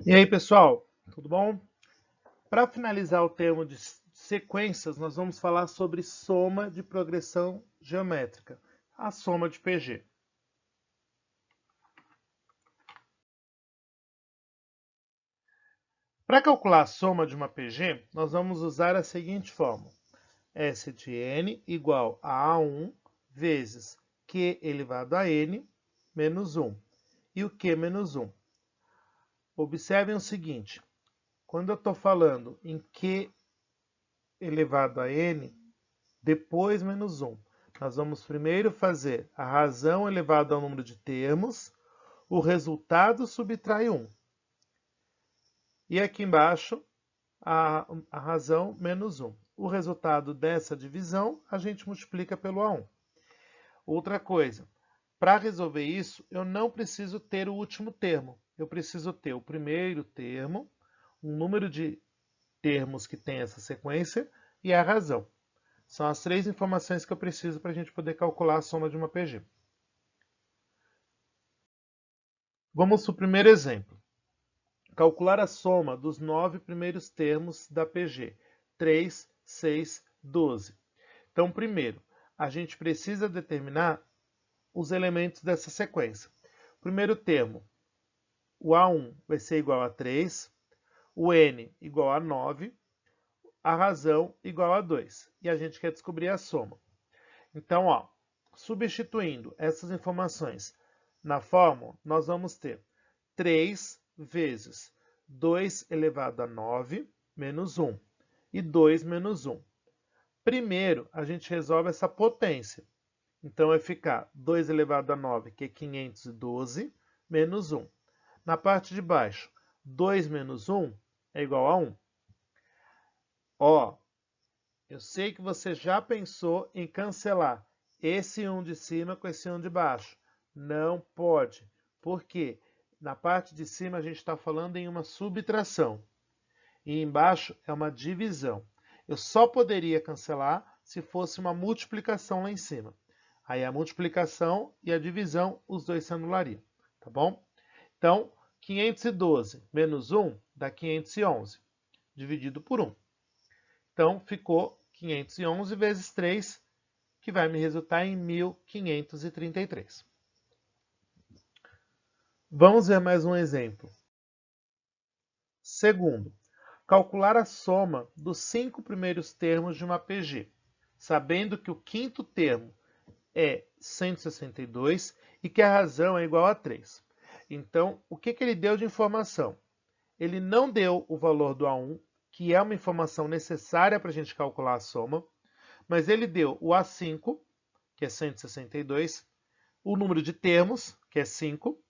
E aí, pessoal, tudo bom? Para finalizar o termo de sequências, nós vamos falar sobre soma de progressão geométrica, a soma de PG. Para calcular a soma de uma PG, nós vamos usar a seguinte fórmula: S de n igual a A1 vezes Q elevado a n menos 1. E o Q menos 1. Observem o seguinte: quando eu estou falando em Q elevado a n, depois menos 1. Nós vamos primeiro fazer a razão elevada ao número de termos, o resultado subtrai 1. E aqui embaixo, a razão menos 1. O resultado dessa divisão, a gente multiplica pelo A1. Outra coisa, para resolver isso, eu não preciso ter o último termo. Eu preciso ter o primeiro termo, um número de termos que tem essa sequência e a razão. São as três informações que eu preciso para a gente poder calcular a soma de uma PG. Vamos para o primeiro exemplo. Calcular a soma dos 9 primeiros termos da PG. 3, 6, 12. Então, primeiro, a gente precisa determinar os elementos dessa sequência. Primeiro termo, o A1 vai ser igual a 3, o N igual a 9, a razão igual a 2. E a gente quer descobrir a soma. Então, substituindo essas informações na fórmula, nós vamos ter 3 vezes 2 elevado a 9 menos 1 e 2 menos 1. Primeiro, a gente resolve essa potência. Então, vai ficar 2 elevado a 9, que é 512, menos 1. Na parte de baixo, 2 menos 1 é igual a 1. Eu sei que você já pensou em cancelar esse 1 de cima com esse 1 de baixo. Não pode. Por quê? Na parte de cima a gente está falando em uma subtração. E embaixo é uma divisão. Eu só poderia cancelar se fosse uma multiplicação lá em cima. Aí a multiplicação e a divisão, os dois se anulariam. Tá bom? Então, 512 menos 1 dá 511, dividido por 1. Então, ficou 511 vezes 3, que vai me resultar em 1.533. Vamos ver mais um exemplo. Segundo, calcular a soma dos 5 primeiros termos de uma PG, sabendo que o quinto termo é 162 e que a razão é igual a 3. Então, o que ele deu de informação? Ele não deu o valor do A1, que é uma informação necessária para a gente calcular a soma, mas ele deu o A5, que é 162, o número de termos, que é 5,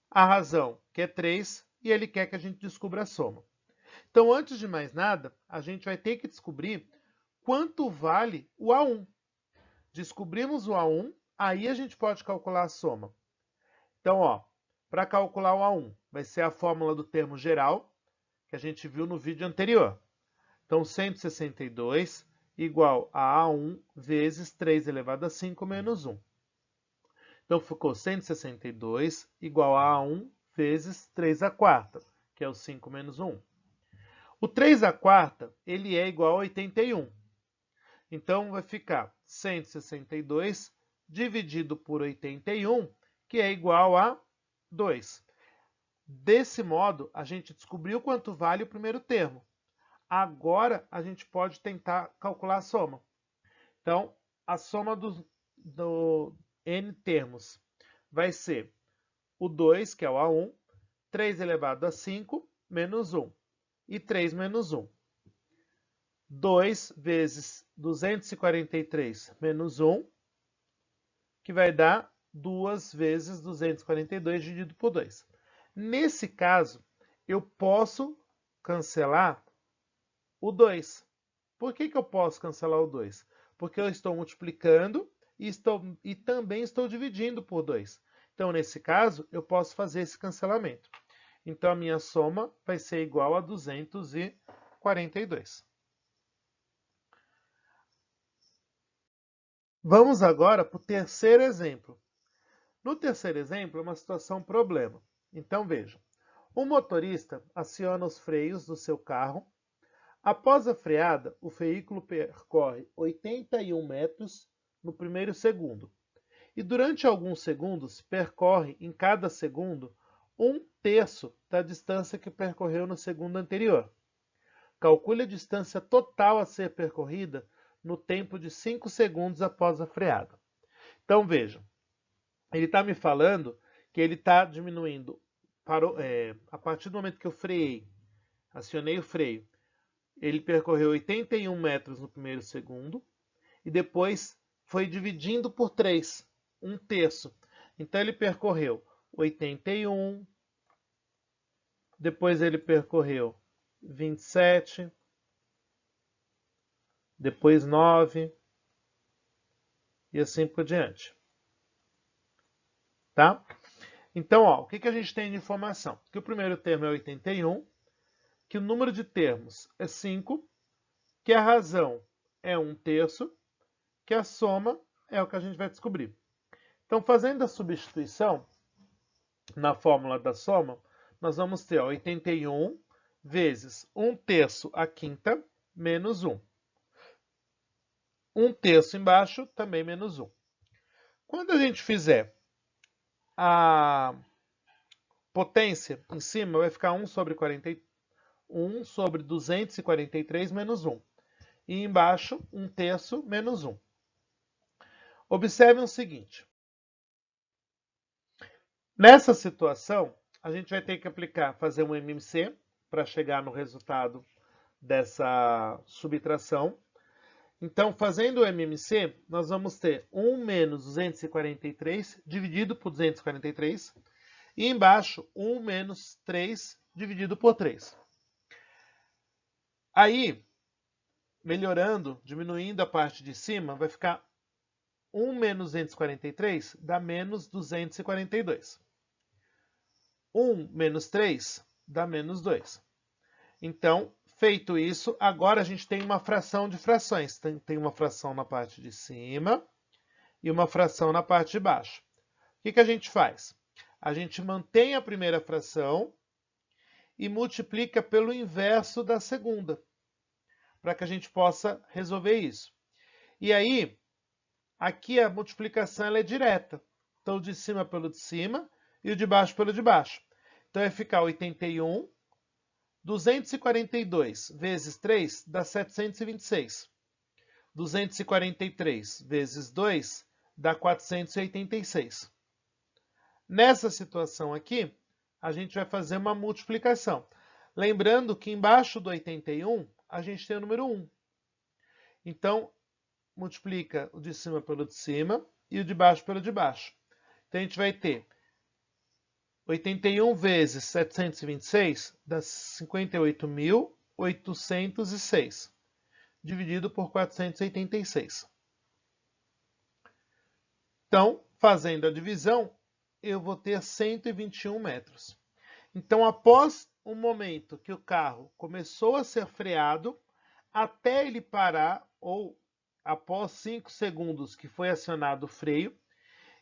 a razão, que é 3, e ele quer que a gente descubra a soma. Então, antes de mais nada, a gente vai ter que descobrir quanto vale o A1. Descobrimos o A1, aí a gente pode calcular a soma. Então, para calcular o A1, vai ser a fórmula do termo geral, que a gente viu no vídeo anterior. Então, 162 igual a A1 vezes 3 elevado a 5 menos 1. Então, ficou 162 igual a A1 vezes 3 à quarta, que é o 5 menos 1. O 3 à quarta, ele é igual a 81. Então, vai ficar 162 dividido por 81, que é igual a 2. Desse modo, a gente descobriu quanto vale o primeiro termo. Agora, a gente pode tentar calcular a soma. Então, a soma do n termos vai ser o 2, que é o A1, 3 elevado a 5, menos 1, e 3 menos 1. 2 vezes 243 menos 1, que vai dar 2 vezes 242 dividido por 2. Nesse caso, eu posso cancelar o 2. Por que eu posso cancelar o 2? Porque eu estou multiplicando e também estou dividindo por 2. Então, nesse caso, eu posso fazer esse cancelamento. Então, a minha soma vai ser igual a 242. Vamos agora para o terceiro exemplo. No terceiro exemplo, é uma situação problema. Então, vejam. O motorista aciona os freios do seu carro. Após a freada, o veículo percorre 81 metros no primeiro segundo. E durante alguns segundos, percorre em cada segundo 1/3 da distância que percorreu no segundo anterior. Calcule a distância total a ser percorrida no tempo de 5 segundos após a freada. Então, vejam, ele está me falando que ele está diminuindo, a partir do momento que eu freiei, acionei o freio, ele percorreu 81 metros no primeiro segundo e depois foi dividindo por 3, 1/3. Então, ele percorreu 81, depois ele percorreu 27, depois 9 e assim por diante. Tá? Então, ó, o que a gente tem de informação? Que o primeiro termo é 81, que o número de termos é 5, que a razão é 1/3, que a soma é o que a gente vai descobrir. Então, fazendo a substituição na fórmula da soma, nós vamos ter 81 vezes 1/3 a quinta menos 1. 1/3 embaixo, também menos 1. Quando a gente fizer a potência em cima, vai ficar 1 sobre 243 menos 1. E embaixo, 1/3 menos 1. Observem o seguinte. Nessa situação, a gente vai ter que fazer um MMC para chegar no resultado dessa subtração. Então, fazendo o MMC, nós vamos ter 1 menos 243 dividido por 243 e embaixo 1 menos 3 dividido por 3. Aí, melhorando, diminuindo a parte de cima, vai ficar 1 menos 243 dá menos 242. 1 menos 3 dá menos 2. Então, feito isso, agora a gente tem uma fração de frações. Tem uma fração na parte de cima e uma fração na parte de baixo. O que a gente faz? A gente mantém a primeira fração e multiplica pelo inverso da segunda, para que a gente possa resolver isso. E aí, aqui a multiplicação ela é direta. Então, o de cima pelo de cima e o de baixo pelo de baixo. Então, vai ficar 81. 242 vezes 3 dá 726. 243 vezes 2 dá 486. Nessa situação aqui, a gente vai fazer uma multiplicação. Lembrando que embaixo do 81, a gente tem o número 1. Então, multiplica o de cima pelo de cima e o de baixo pelo de baixo. Então, a gente vai ter 81 vezes 726 dá 58.806, dividido por 486. Então, fazendo a divisão, eu vou ter 121 metros. Então, após o momento que o carro começou a ser freado, até ele parar, ou após 5 segundos que foi acionado o freio,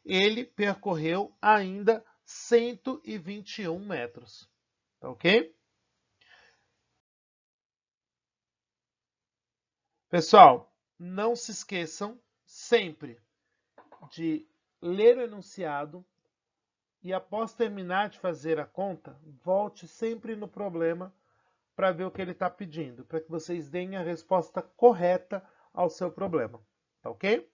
ele percorreu ainda 121 metros, tá ok? Pessoal, não se esqueçam sempre de ler o enunciado e após terminar de fazer a conta, volte sempre no problema para ver o que ele está pedindo, para que vocês deem a resposta correta ao seu problema, tá ok?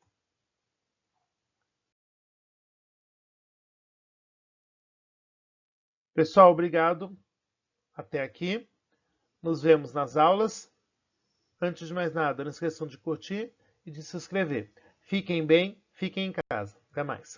Pessoal, obrigado. Até aqui. Nos vemos nas aulas. Antes de mais nada, não esqueçam de curtir e de se inscrever. Fiquem bem, fiquem em casa. Até mais.